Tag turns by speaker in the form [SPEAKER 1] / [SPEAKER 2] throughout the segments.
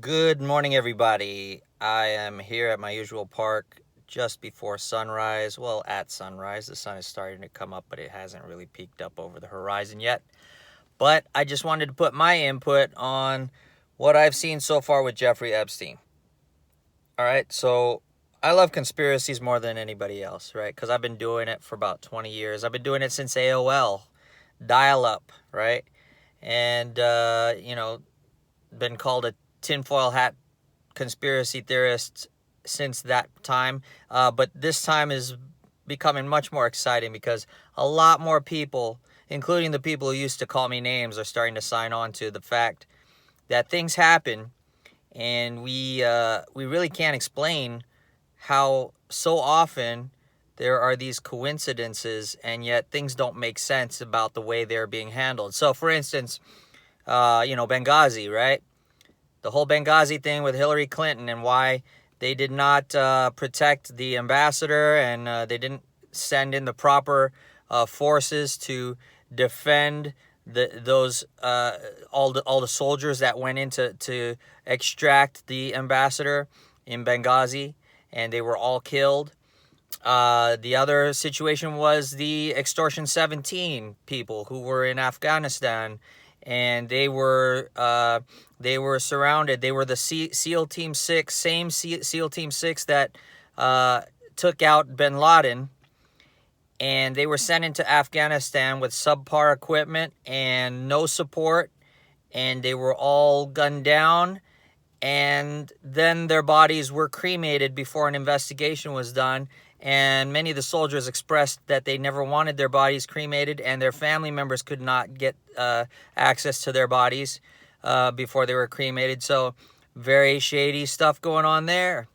[SPEAKER 1] Good morning, everybody. I am here at my usual park just before sunrise. Well, at sunrise. The sun is starting to come up, but it hasn't really peeked up over the horizon yet. But I just wanted to put my input on what I've seen so far with Jeffrey Epstein. All right, so I love conspiracies more than anybody else, right? Because I've been doing it for about 20 years. I've been doing it since AOL, dial up, right? And, been called a tinfoil hat conspiracy theorists since that time. But this time is becoming much more exciting because a lot more people, including the people who used to call me names, are starting to sign on to the fact that things happen and we really can't explain how so often there are these coincidences and yet things don't make sense about the way they're being handled. So, for instance, Benghazi, right? The whole Benghazi thing with Hillary Clinton and why they did not protect the ambassador and they didn't send in the proper forces to defend those all the soldiers that went in to extract the ambassador in Benghazi, and they were all killed. The other situation was the Extortion 17 people who were in Afghanistan, and they were surrounded. They were the SEAL Team 6, same SEAL Team 6 that took out bin Laden, and they were sent into Afghanistan with subpar equipment and no support, and they were all gunned down, and then their bodies were cremated before an investigation was done. And many of the soldiers expressed that they never wanted their bodies cremated, and their family members could not get access to their bodies before they were cremated. So very shady stuff going on there.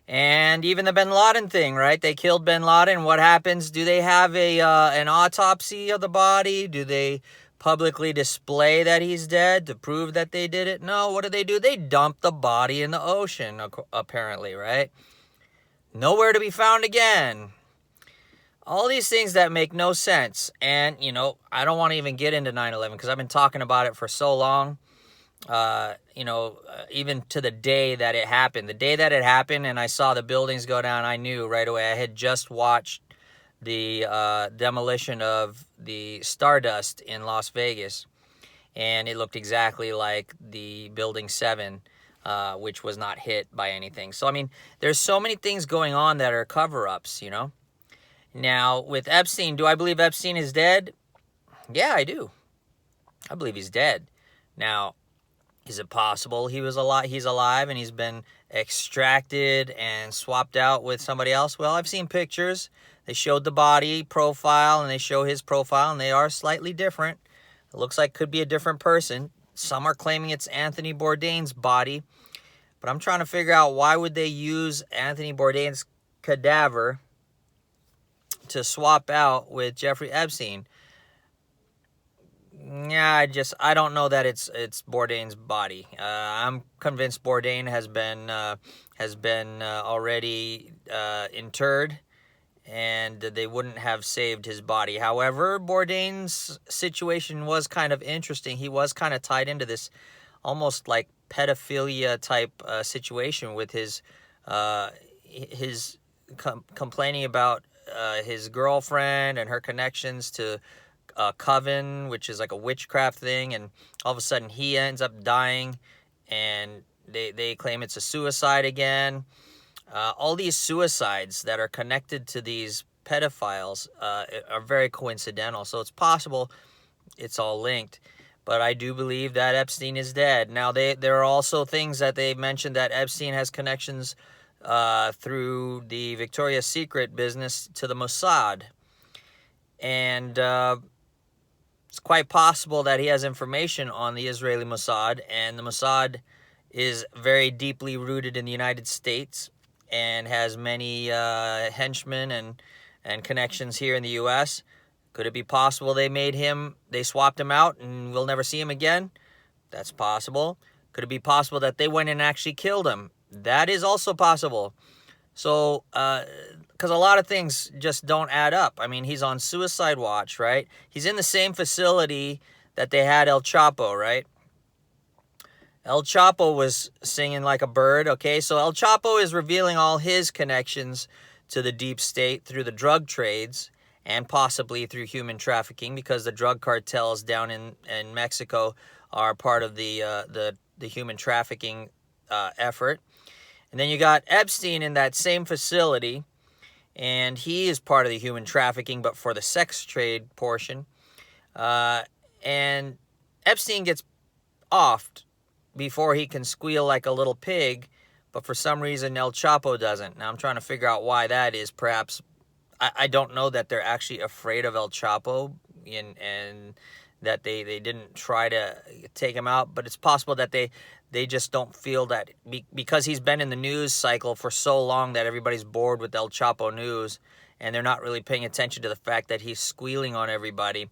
[SPEAKER 1] And even the bin Laden thing, right? They killed bin Laden. What happens? Do they have an autopsy of the body? Do they publicly display that he's dead to prove that they did it? No. What do? They dump the body in the ocean, apparently, right? Nowhere to be found again. All these things that make no sense. And, I don't want to even get into 9/11 because I've been talking about it for so long. Even to the day that it happened. The day that it happened and I saw the buildings go down, I knew right away. I had just watched the demolition of the Stardust in Las Vegas, and it looked exactly like the Building 7, which was not hit by anything. So, I mean, there's so many things going on that are cover-ups, Now, with Epstein, do I believe Epstein is dead? Yeah, I do. I believe he's dead. Now, is it possible he's alive and he's been extracted and swapped out with somebody else? Well, I've seen pictures. They showed the body profile and they show his profile, and they are slightly different. It looks like could be a different person. Some are claiming it's Anthony Bourdain's body, but I'm trying to figure out why would they use Anthony Bourdain's cadaver to swap out with Jeffrey Epstein. Yeah, I don't know that it's Bourdain's body. I'm convinced Bourdain has been already interred, and they wouldn't have saved his body. However, Bourdain's situation was kind of interesting. He was kind of tied into this almost like pedophilia type situation with his complaining about his girlfriend and her connections to coven, which is like a witchcraft thing, and all of a sudden he ends up dying, and they claim it's a suicide again. All these suicides that are connected to these pedophiles are very coincidental, so it's possible it's all linked. But I do believe that Epstein is dead. Now, there are also things that they mentioned that Epstein has connections through the Victoria's Secret business to the Mossad. And it's quite possible that he has information on the Israeli Mossad, and the Mossad is very deeply rooted in the United States and has many henchmen and connections here in the U.S. Could it be possible they swapped him out and we'll never see him again? That's possible. Could it be possible that they went and actually killed him? That is also possible. So, because a lot of things just don't add up. I mean, he's on suicide watch, right? He's in the same facility that they had El Chapo, right? El Chapo was singing like a bird, okay? So El Chapo is revealing all his connections to the deep state through the drug trades and possibly through human trafficking, because the drug cartels down in Mexico are part of the human trafficking effort. And then you got Epstein in that same facility, and he is part of the human trafficking, but for the sex trade portion. Uh, and Epstein gets offed before he can squeal like a little pig, but for some reason El Chapo doesn't. Now I'm trying to figure out why that is. Perhaps I don't know that they're actually afraid of El Chapo, and that they didn't try to take him out, but it's possible that they just don't feel that because he's been in the news cycle for so long that everybody's bored with El Chapo news, and they're not really paying attention to the fact that he's squealing on everybody.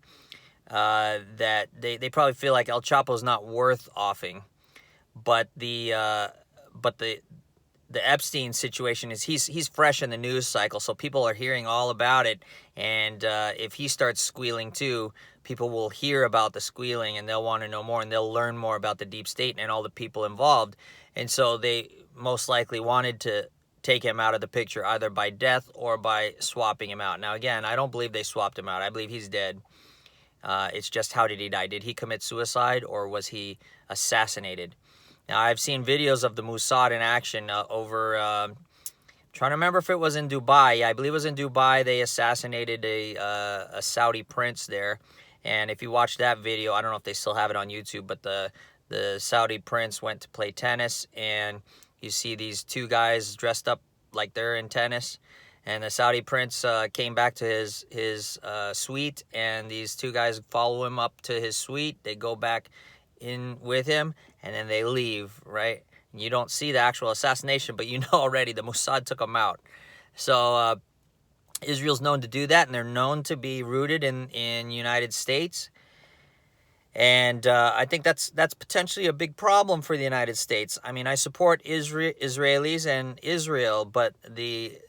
[SPEAKER 1] That they probably feel like El Chapo's not worth offing. But the Epstein situation is he's fresh in the news cycle, so people are hearing all about it. And if he starts squealing too, people will hear about the squealing and they'll want to know more, and they'll learn more about the deep state and all the people involved. And so they most likely wanted to take him out of the picture either by death or by swapping him out. Now again, I don't believe they swapped him out. I believe he's dead. It's just, how did he die? Did he commit suicide or was he assassinated? Now, I've seen videos of the Mossad in action trying to remember if it was in Dubai. Yeah, I believe it was in Dubai. They assassinated a Saudi prince there. And if you watch that video, I don't know if they still have it on YouTube, but the Saudi prince went to play tennis, and you see these two guys dressed up like they're in tennis. And the Saudi prince came back to his suite, and these two guys follow him up to his suite. They go back in with him, and then they leave, right? And you don't see the actual assassination, but you know already the Mossad took them out. So Israel's known to do that, and they're known to be rooted in United States. And I think that's potentially a big problem for the United States. I mean, I support Israelis and Israel, but the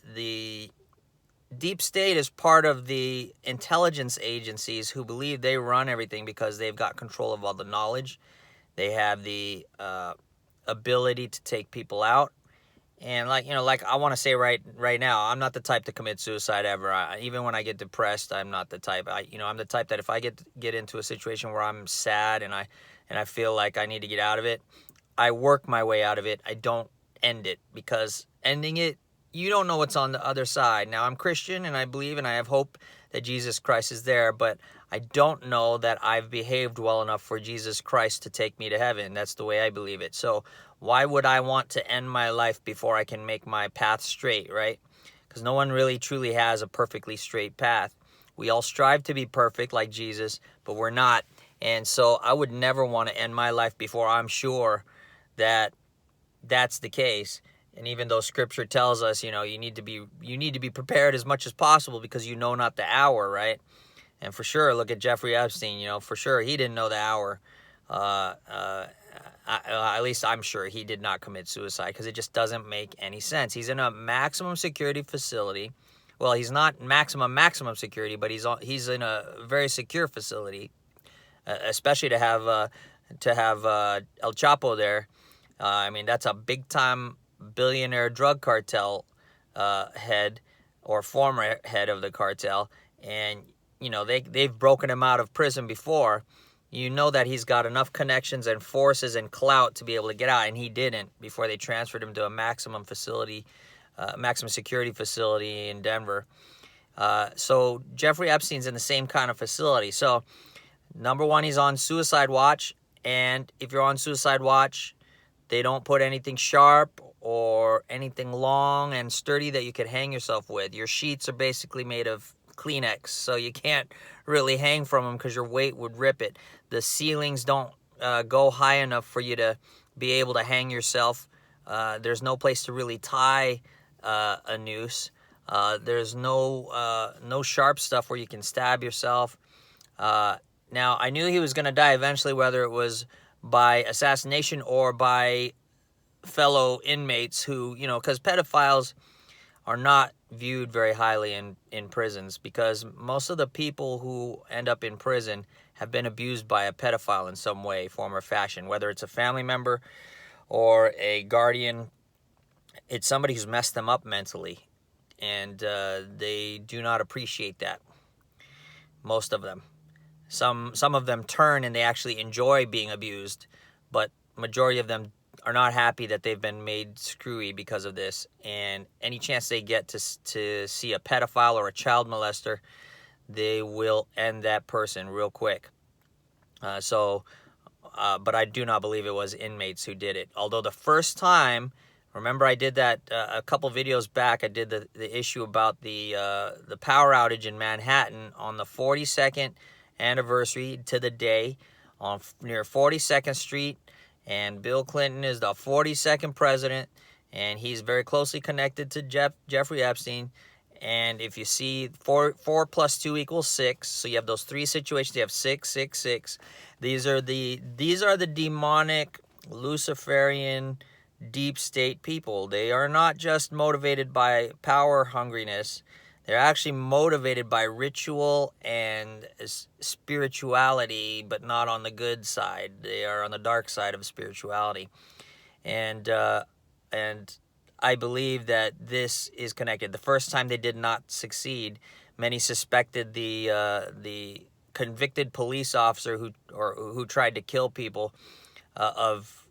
[SPEAKER 1] deep state is part of the intelligence agencies who believe they run everything because they've got control of all the knowledge. They have the ability to take people out. And like I want to say right now, I'm not the type to commit suicide ever. Even when I get depressed, I'm not the type. I'm the type that if I get into a situation where I'm sad and I feel like I need to get out of it, I work my way out of it. I don't end it, because ending it, you don't know what's on the other side. Now, I'm Christian and I believe and I have hope that Jesus Christ is there, but I don't know that I've behaved well enough for Jesus Christ to take me to heaven. That's the way I believe it. So why would I want to end my life before I can make my path straight, right? Because no one really truly has a perfectly straight path. We all strive to be perfect like Jesus, but we're not. And so I would never want to end my life before I'm sure that that's the case. And even though Scripture tells us, you need to be prepared as much as possible because you know not the hour, right? And for sure, look at Jeffrey Epstein. For sure he didn't know the hour. At least I'm sure he did not commit suicide, because it just doesn't make any sense. He's in a maximum security facility. Well, he's not maximum security, but he's in a very secure facility, especially to have El Chapo there. I mean, that's a big time billionaire drug cartel head, or former head of the cartel, and they've broken him out of prison before. You know that he's got enough connections and forces and clout to be able to get out, and he didn't before they transferred him to a maximum security facility in Denver. So Jeffrey Epstein's in the same kind of facility. So number one, he's on suicide watch, and if you're on suicide watch, they don't put anything sharp or anything long and sturdy that you could hang yourself with. Your sheets are basically made of Kleenex, so you can't really hang from them because your weight would rip it. The ceilings don't go high enough for you to be able to hang yourself. There's no place to really tie a noose. There's no sharp stuff where you can stab yourself. Now, I knew he was going to die eventually, whether it was by assassination or by fellow inmates who, because pedophiles are not viewed very highly in prisons, because most of the people who end up in prison have been abused by a pedophile in some way, form, or fashion, whether it's a family member or a guardian. It's somebody who's messed them up mentally, and they do not appreciate that. Most of them. Some of them turn and they actually enjoy being abused, but majority of them are not happy that they've been made screwy because of this. And any chance they get to see a pedophile or a child molester, they will end that person real quick. But I do not believe it was inmates who did it. Although the first time, remember I did that a couple videos back, I did the issue about the power outage in Manhattan on the 42nd anniversary to the day on near 42nd Street, and Bill Clinton is the 42nd president, and he's very closely connected to Jeffrey Epstein. And if you see 4 plus 2 equals 6, so you have those three situations. You have 6, 6, 6. These are the demonic, Luciferian, deep state people. They are not just motivated by power hungriness. They're actually motivated by ritual and spirituality, but not on the good side. They are on the dark side of spirituality, and I believe that this is connected. The first time they did not succeed, many suspected the convicted police officer who tried to kill people of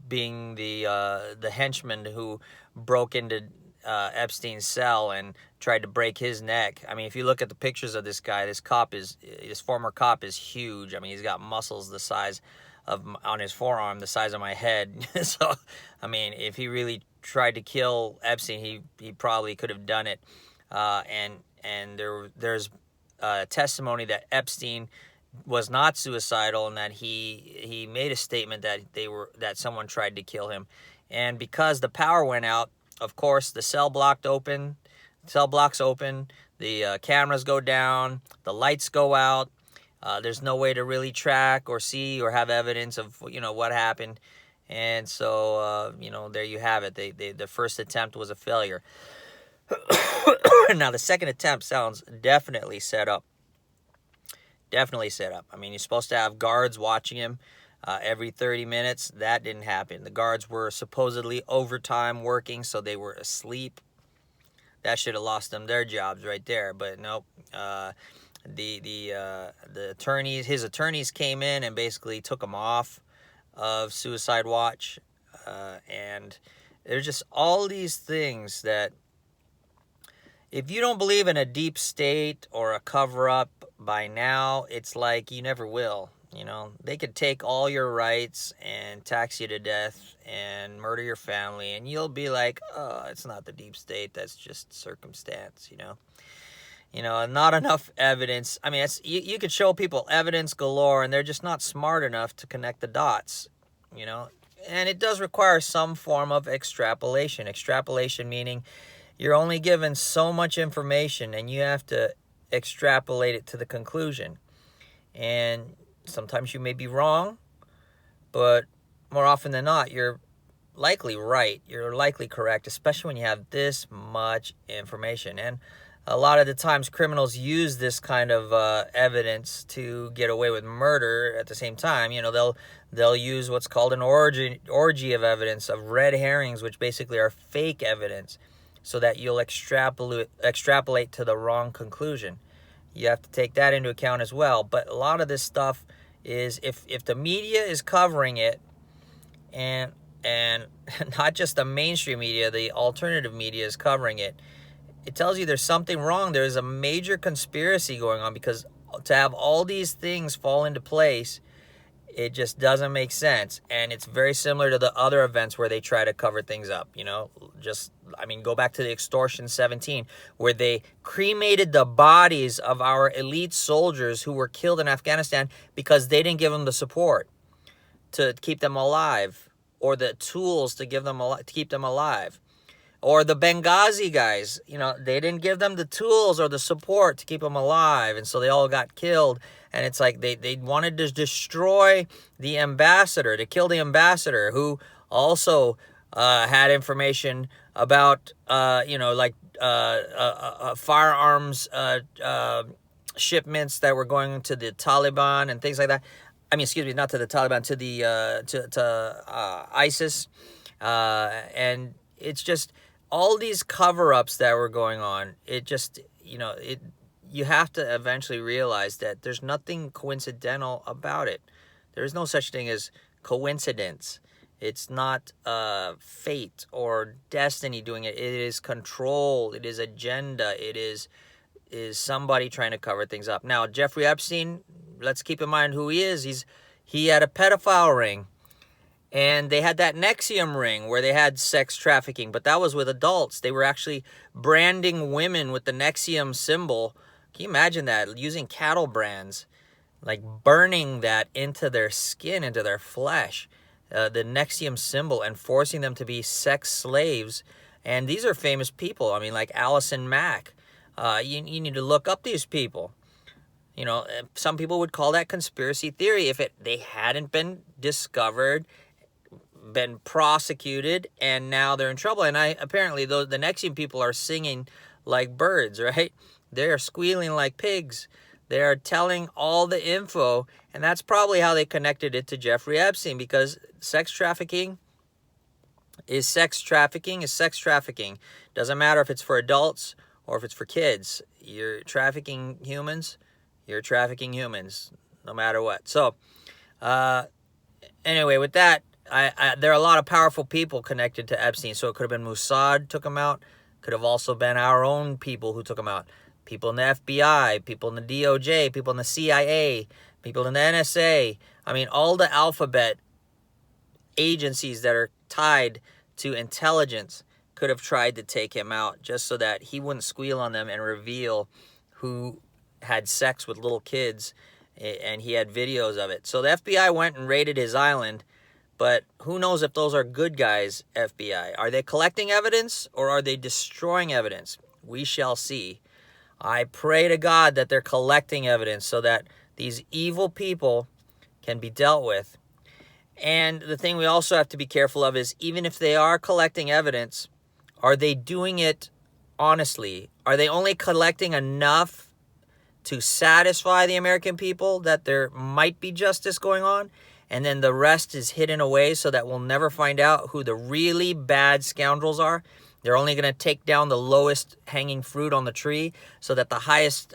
[SPEAKER 1] being the henchman who broke into Epstein's cell and tried to break his neck. I mean, if you look at the pictures of this guy, this former cop is huge. I mean, he's got muscles the size on his forearm, the size of my head. So, I mean, if he really tried to kill Epstein, he probably could have done it. And there's testimony that Epstein was not suicidal, and that he made a statement that someone tried to kill him. And because the power went out, of course, the cell blocks open, the cameras go down, the lights go out. There's no way to really track or see or have evidence of what happened. And so there you have it. The first attempt was a failure. Now the second attempt sounds definitely set up. I mean, you're supposed to have guards watching him every 30 minutes. That didn't happen. The guards were supposedly overtime working, so they were asleep. That should have lost them their jobs right there. But nope. The his attorneys came in and basically took him off of suicide watch. And there's just all these things that, if you don't believe in a deep state or a cover-up by now, it's like you never will. They could take all your rights and tax you to death and murder your family, and you'll be like, oh, it's not the deep state, that's just circumstance, not enough evidence. I mean, you could show people evidence galore, and they're just not smart enough to connect the dots, And it does require some form of extrapolation. Extrapolation meaning you're only given so much information, and you have to extrapolate it to the conclusion. And sometimes you may be wrong, but more often than not, you're likely right. You're likely correct, especially when you have this much information. And a lot of the times criminals use this kind of evidence to get away with murder at the same time. They'll use what's called an orgy of evidence, of red herrings, which basically are fake evidence, so that you'll extrapolate to the wrong conclusion. You have to take that into account as well. But a lot of this stuff is, if the media is covering it, and not just the mainstream media, the alternative media is covering it, it tells you there's something wrong. There's a major conspiracy going on, because to have all these things fall into place, it just doesn't make sense. And it's very similar to the other events where they try to cover things up, go back to the extortion 17, where they cremated the bodies of our elite soldiers who were killed in Afghanistan because they didn't give them the support to keep them alive, or the tools to keep them alive. Or the Benghazi guys, they didn't give them the tools or the support to keep them alive, and so they all got killed. And it's like they wanted to destroy the ambassador, to kill the ambassador, who also had information about, firearms shipments that were going to the Taliban and things like that. I mean, excuse me, not to the Taliban, to the ISIS, and it's just all these cover-ups that were going on. It just, you have to eventually realize that there's nothing coincidental about it. There is no such thing as coincidence. It's not fate or destiny doing it. It is control. It is agenda. It is somebody trying to cover things up. Now, Jeffrey Epstein, let's keep in mind who he is. He had a pedophile ring, and they had that Nexium ring where they had sex trafficking, but that was with adults. They were actually branding women with the Nexium symbol. Can you imagine that? Using cattle brands, like burning that into their skin, into their flesh, the Nexium symbol, and forcing them to be sex slaves. And these are famous people. I mean, like Allison Mack. You need to look up these people. Some people would call that conspiracy theory if they hadn't been discovered, been prosecuted, and now they're in trouble. And apparently the Nexium people are singing like birds, right? They're squealing like pigs. They're telling all the info, and that's probably how they connected it to Jeffrey Epstein, because sex trafficking is sex trafficking. Doesn't matter if it's for adults or if it's for kids. You're trafficking humans, no matter what. So, anyway, with that, there are a lot of powerful people connected to Epstein. So it could have been Mossad took him out. Could have also been our own people who took him out. People in the FBI, people in the DOJ, people in the CIA, people in the NSA. I mean, all the alphabet agencies that are tied to intelligence could have tried to take him out just so that he wouldn't squeal on them and reveal who had sex with little kids, and he had videos of it. So the FBI went and raided his island, but who knows if those are good guys, FBI. Are they collecting evidence or are they destroying evidence? We shall see. I pray to God that they're collecting evidence so that these evil people can be dealt with. And the thing we also have to be careful of is, even if they are collecting evidence, are they doing it honestly? Are they only collecting enough to satisfy the American people that there might be justice going on, and then the rest is hidden away so that we'll never find out who the really bad scoundrels are? They're only going to take down the lowest hanging fruit on the tree so that the highest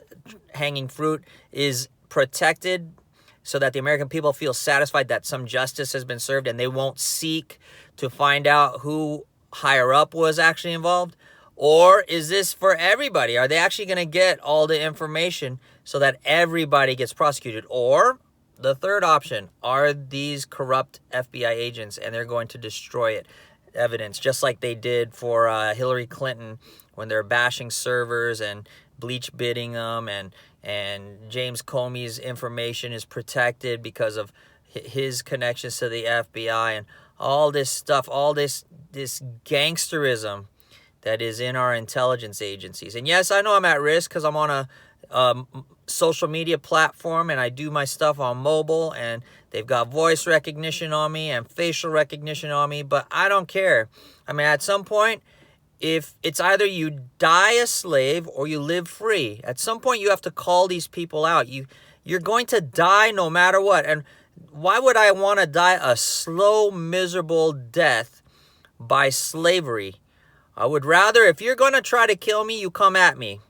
[SPEAKER 1] hanging fruit is protected, so that the American people feel satisfied that some justice has been served, and they won't seek to find out who higher up was actually involved. Or is this for everybody? Are they actually going to get all the information so that everybody gets prosecuted? Or the third option, are these corrupt FBI agents and they're going to destroy it? Evidence, just like they did for Hillary Clinton when they're bashing servers and bleach bidding them, and James Comey's information is protected because of his connections to the FBI, and all this stuff, all this gangsterism that is in our intelligence agencies. And yes, I know I'm at risk because I'm on a social media platform and I do my stuff on mobile, and they've got voice recognition on me and facial recognition on me, but I don't care. I mean, at some point, if it's either you die a slave or you live free, at some point you have to call these people out. You're going to die no matter what. And why would I want to die a slow, miserable death by slavery? I would rather, if you're going to try to kill me, you come at me.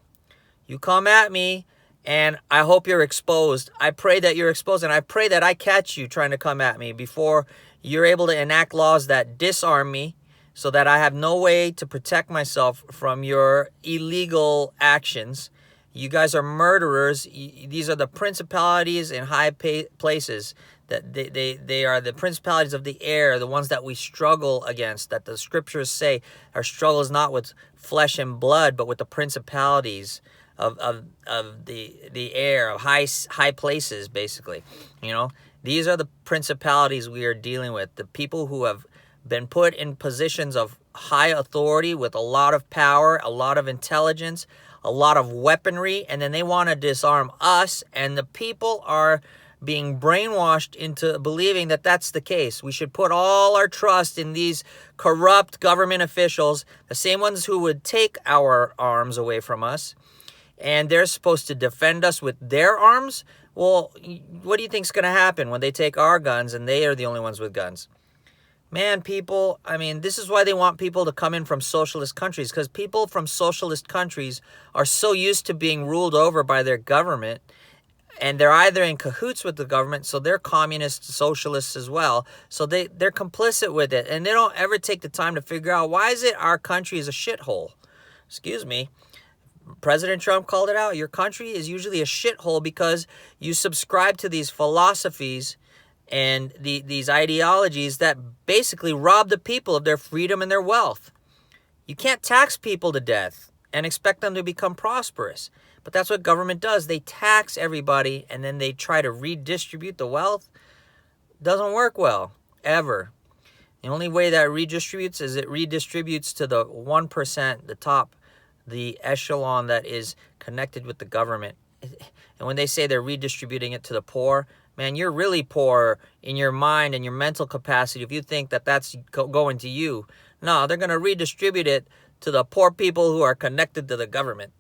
[SPEAKER 1] You come at me, and I hope you're exposed. I pray that you're exposed, and I pray that I catch you trying to come at me before you're able to enact laws that disarm me so that I have no way to protect myself from your illegal actions. You guys are murderers. These are the principalities in high places. That they are the principalities of the air, the ones that we struggle against, that the scriptures say our struggle is not with flesh and blood, but with the principalities of the air, of high places, basically. These are the principalities we are dealing with. The people who have been put in positions of high authority with a lot of power, a lot of intelligence, a lot of weaponry, and then they want to disarm us, and the people are being brainwashed into believing that that's the case. We should put all our trust in these corrupt government officials, the same ones who would take our arms away from us, and they're supposed to defend us with their arms. Well, what do you think's going to happen when they take our guns and they are the only ones with guns? Man, people, I mean, this is why they want people to come in from socialist countries, because people from socialist countries are so used to being ruled over by their government, and they're either in cahoots with the government, so they're communists, socialists as well, so they're complicit with it, and they don't ever take the time to figure out, why is it our country is a shithole? Excuse me. President Trump called it out. Your country is usually a shithole because you subscribe to these philosophies and these ideologies that basically rob the people of their freedom and their wealth. You can't tax people to death and expect them to become prosperous. But that's what government does. They tax everybody and then they try to redistribute the wealth. Doesn't work well, ever. The only way that redistributes is it redistributes to the 1%, the top, the echelon that is connected with the government. And when they say they're redistributing it to the poor, man, you're really poor in your mind and your mental capacity if you think that that's going to you. No, they're going to redistribute it to the poor people who are connected to the government.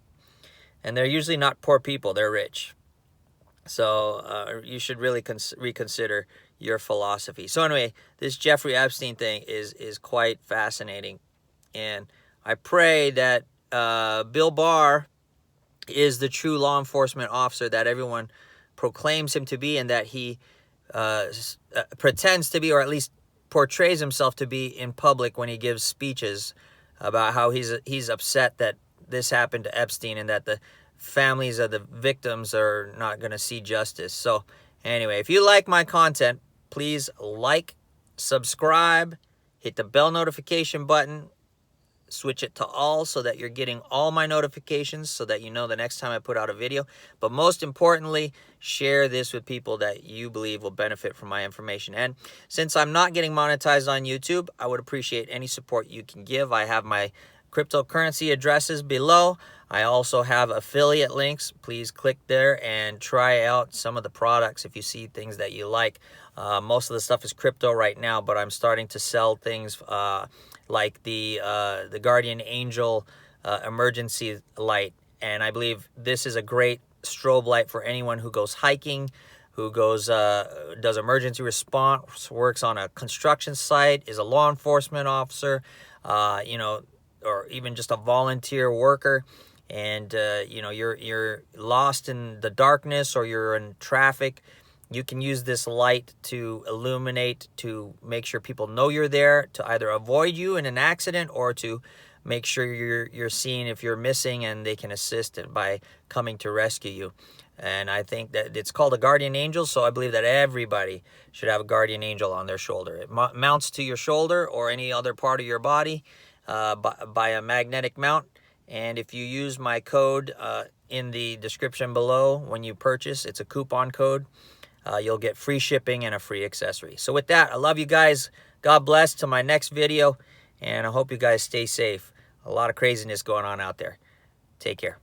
[SPEAKER 1] And they're usually not poor people, they're rich. So you should really reconsider your philosophy. So anyway, this Jeffrey Epstein thing is quite fascinating. And I pray that Bill Barr is the true law enforcement officer that everyone proclaims him to be, and that he pretends to be, or at least portrays himself to be in public when he gives speeches about how he's upset that this happened to Epstein and that the families of the victims are not going to see justice. So anyway, if you like my content, please like, subscribe, hit the bell notification button, switch it to all so that you're getting all my notifications so that you know the next time I put out a video. But most importantly, share this with people that you believe will benefit from my information. And since I'm not getting monetized on YouTube, I would appreciate any support you can give. I have my cryptocurrency addresses below. I also have affiliate links. Please click there and try out some of the products if you see things that you like. Most of the stuff is crypto right now, but I'm starting to sell things like the Guardian Angel emergency light. And I believe this is a great strobe light for anyone who goes hiking, who goes does emergency response, works on a construction site, is a law enforcement officer, or even just a volunteer worker, and you're lost in the darkness or you're in traffic. You can use this light to illuminate, to make sure people know you're there, to either avoid you in an accident or to make sure you're seen if you're missing, and they can assist by coming to rescue you. And I think that it's called a guardian angel, so I believe that everybody should have a guardian angel on their shoulder. It mounts to your shoulder or any other part of your body by a magnetic mount. And if you use my code in the description below when you purchase, it's a coupon code, you'll get free shipping and a free accessory. So with that, I love you guys. God bless. Till my next video, and I hope you guys stay safe. A lot of craziness going on out there. Take care.